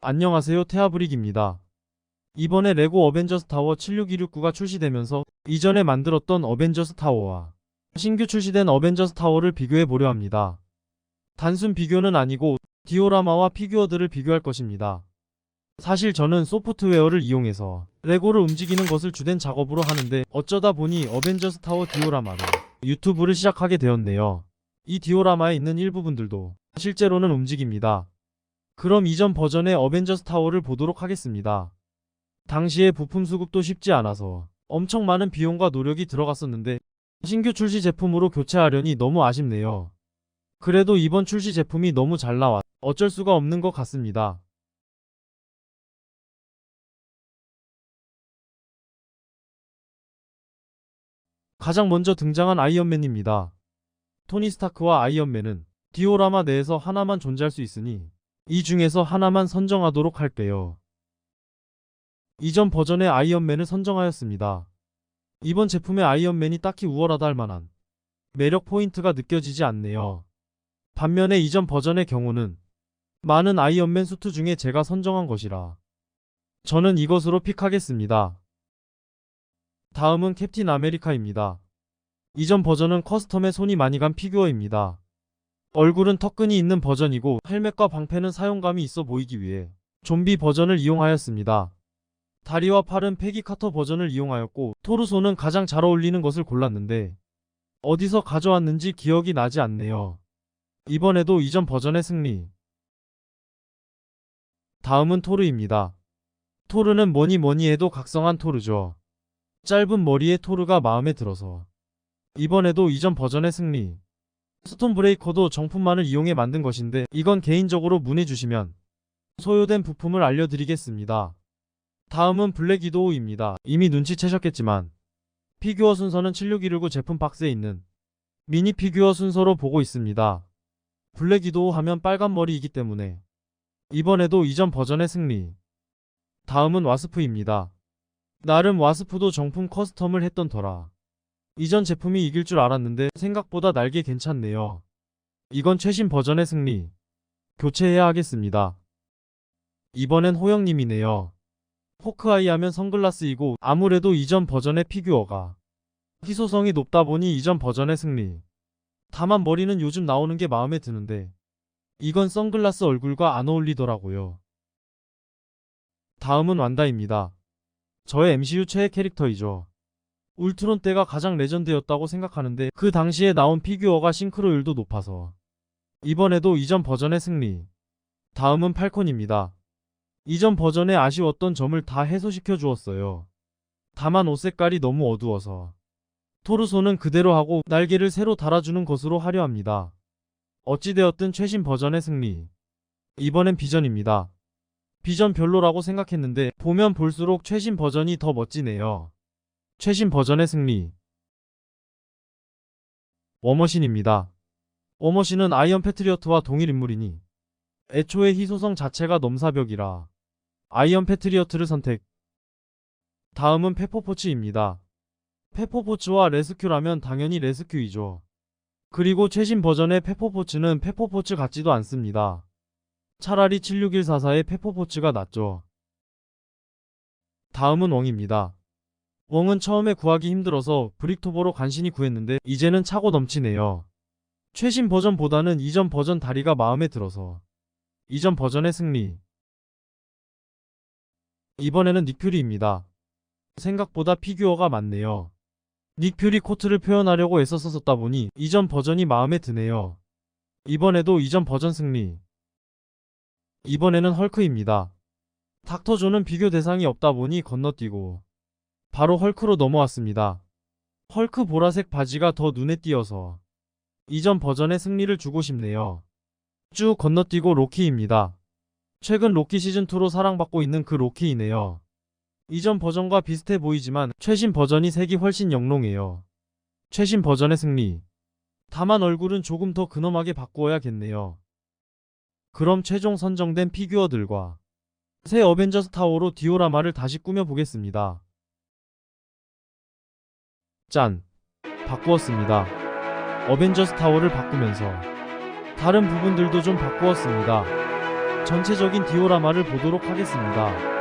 안녕하세요, 테아브릭입니다. 이번에 레고 어벤져스 타워 76169가 출시되면서 이전에 만들었던 어벤져스 타워와 신규 출시된 어벤져스 타워를 비교해 보려 합니다. 단순 비교는 아니고 디오라마와 피규어들을 비교할 것입니다. 사실 저는 소프트웨어를 이용해서 레고를 움직이는 것을 주된 작업으로 하는데 어쩌다 보니 어벤져스 타워 디오라마로 유튜브를 시작하게 되었네요. 이 디오라마에 있는 일부분들도 실제로는 움직입니다. 그럼 이전 버전의 어벤져스 타워를 보도록 하겠습니다. 당시에 부품 수급도 쉽지 않아서 엄청 많은 비용과 노력이 들어갔었는데 신규 출시 제품으로 교체하려니 너무 아쉽네요. 그래도 이번 출시 제품이 너무 잘 나와 어쩔 수가 없는 것 같습니다. 가장 먼저 등장한 아이언맨입니다. 토니 스타크와 아이언맨은 디오라마 내에서 하나만 존재할 수 있으니 이 중에서 하나만 선정하도록 할게요. 이전 버전의 아이언맨을 선정하였습니다. 이번 제품의 아이언맨이 딱히 우월하다 할 만한 매력 포인트가 느껴지지 않네요. 반면에 이전 버전의 경우는 많은 아이언맨 수트 중에 제가 선정한 것이라 저는 이것으로 픽하겠습니다. 다음은 캡틴 아메리카입니다. 이전 버전은 커스텀에 손이 많이 간 피규어입니다. 얼굴은 턱끈이 있는 버전이고 헬멧과 방패는 사용감이 있어 보이기 위해 좀비 버전을 이용하였습니다. 다리와 팔은 패기 카터 버전을 이용하였고 토르소는 가장 잘 어울리는 것을 골랐는데 어디서 가져왔는지 기억이 나지 않네요. 이번에도 이전 버전의 승리. 다음은 토르입니다. 토르는 뭐니 해도 각성한 토르죠. 짧은 머리의 토르가 마음에 들어서 이번에도 이전 버전의 승리. 스톤 브레이커도 정품만을 이용해 만든 것인데 이건 개인적으로 문의주시면 소요된 부품을 알려드리겠습니다. 다음은 블랙 위도우입니다. 이미 눈치채셨겠지만 피규어 순서는 76119 제품 박스에 있는 미니 피규어 순서로 보고 있습니다. 블랙 위도우 하면 빨간 머리이기 때문에 이번에도 이전 버전의 승리. 다음은 와스프입니다. 나름 와스프도 정품 커스텀을 했던 터라 이전 제품이 이길 줄 알았는데 생각보다 날개 괜찮네요. 이건 최신 버전의 승리. 교체해야 하겠습니다. 이번엔 호영님이네요. 호크아이 하면 선글라스이고 아무래도 이전 버전의 피규어가 희소성이 높다 보니 이전 버전의 승리. 다만 머리는 요즘 나오는 게 마음에 드는데 이건 선글라스 얼굴과 안 어울리더라고요. 다음은 완다입니다. 저의 MCU 최애 캐릭터이죠. 울트론 때가 가장 레전드였다고 생각하는데 그 당시에 나온 피규어가 싱크로율도 높아서 이번에도 이전 버전의 승리. 다음은 팔콘입니다. 이전 버전에 아쉬웠던 점을 다 해소시켜 주었어요. 다만 옷 색깔이 너무 어두워서 토르소는 그대로 하고 날개를 새로 달아주는 것으로 하려 합니다. 어찌되었든 최신 버전의 승리. 이번엔 비전입니다. 비전 별로라고 생각했는데 보면 볼수록 최신 버전이 더 멋지네요. 최신 버전의 승리. 워머신입니다. 워머신은 아이언 패트리어트와 동일 인물이니 애초에 희소성 자체가 넘사벽이라 아이언 패트리어트를 선택. 다음은 페퍼포츠입니다. 페퍼포츠와 레스큐라면 당연히 레스큐이죠. 그리고 최신 버전의 페퍼포츠는 페퍼포츠 같지도 않습니다. 차라리 76144의 페퍼포츠가 낫죠. 다음은 웡입니다. 웡은 처음에 구하기 힘들어서 브릭토버로 간신히 구했는데 이제는 차고 넘치네요. 최신 버전보다는 이전 버전 다리가 마음에 들어서 이전 버전의 승리. 이번에는 닉퓨리입니다. 생각보다 피규어가 많네요. 닉퓨리 코트를 표현하려고 애써서 보니 이전 버전이 마음에 드네요. 이번에도 이전 버전 승리. 이번에는 헐크입니다. 닥터존은 비교 대상이 없다 보니 건너뛰고 바로 헐크로 넘어왔습니다. 헐크 보라색 바지가 더 눈에 띄어서 이전 버전의 승리를 주고 싶네요. 쭉 건너뛰고 로키입니다. 최근 로키 시즌2로 사랑받고 있는 그 로키이네요. 이전 버전과 비슷해 보이지만 최신 버전이 색이 훨씬 영롱해요. 최신 버전의 승리. 다만 얼굴은 조금 더 근엄하게 바꾸어야겠네요. 그럼 최종 선정된 피규어들과 새 어벤져스 타워로 디오라마를 다시 꾸며보겠습니다. 짠! 바꾸었습니다. 어벤져스 타워를 바꾸면서 다른 부분들도 좀 바꾸었습니다. 전체적인 디오라마를 보도록 하겠습니다.